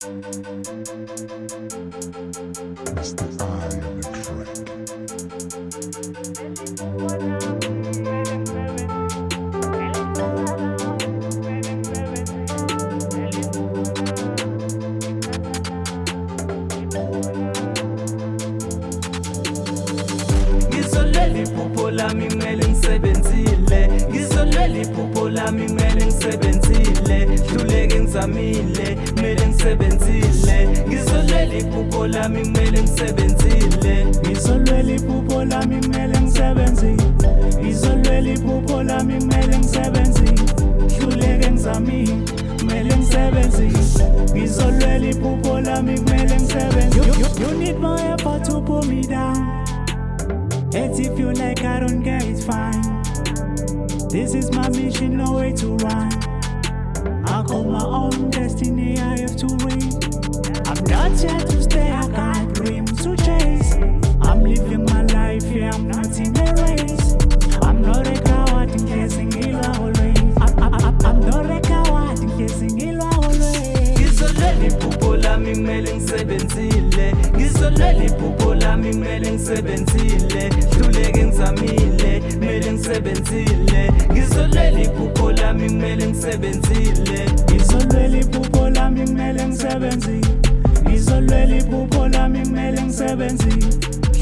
It's the Ionic Frank. Ngizolwela iphupho lami kumele ngisebenzile. Ngizolwela iphupho lami kumele ngisebenzile. Hluleke ngizamile kumele ngisebenzile. Ngizolwela iphupho lami kumele ngisebenzile. Ngizolwela iphupho lami kumele ngisebenzile. Ngizolwela iphupho lami kumele ngisebenzile. Hluleke ngizamile kumele ngisebenzile. Ngizolwela iphupho lami kumele ngisebenzile. You need my effort to pull me down. And if you like I don't get it, fine. This is my mission, no way to run. I call my own destiny, I have to win. I'm not here to stay, I got dreams to chase. I'm living my life, yeah, I'm not in a race. I'm not a coward in chasing it always. I'm not a coward in chasing it always. Ngizolwela iphupho lami kumele ngisebenzile. Ngizolwela iphupho lami kumele ngisebenzile. Hluleke ngizamile kumele ngisebenzile. Ngizolwela iphupho lami kumele ngisebenzile. Ngizolwela iphupho lami kumele ngisebenzile. Ngizolwela iphupho lami kumele ngisebenzile.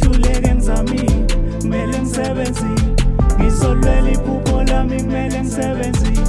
Hluleke ngizamile kumele ngisebenzile. Ngizolwela iphupho lami kumele ngisebenzile.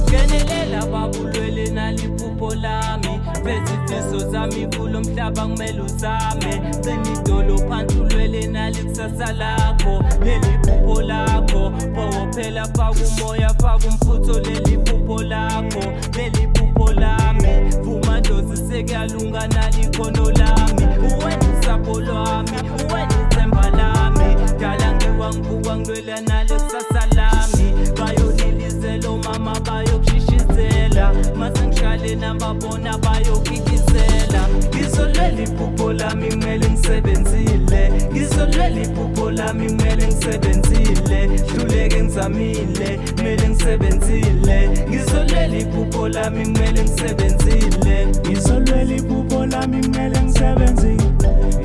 Ngenelela babulwele naliphupho lami. Bezifiso zami kulo mhlaba kumele uzame. Gcina idolo phansi ulwele nalikusasa lakho. Leli phupho lakho phokophela faka umoya faka umfutho leli phupho lakho. Leli phupho lami vuma ndozi sekuyalunga nalikhono lami. Uwena usapho lwami uwena ithemba lami. Dala ngiwa ngivuka ngilwela nalikusasa lami. Bayolilizela mama bayokushishizela. Mase ngishale nababona bayokikizela. Ngizolwela iphupho lami kumele ngisebenzile. Ngizolwela iphupho lami kumele ngisebenzile. Hluleke ngizamile kumele ngisebenzile. Ngizolwela iphupho lami kumele ngisebenzile. Ngizolwela iphupho lami kumele ngisebenzile.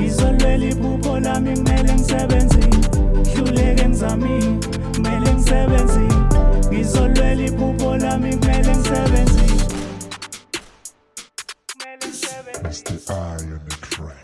Ngizolwela iphupho lami kumele ngisebenzile. Hluleke ngizamile kumele ngisebenzile. Ngizolwela iphupho lami kumele ngisebenzile. It's the Ionic Frank.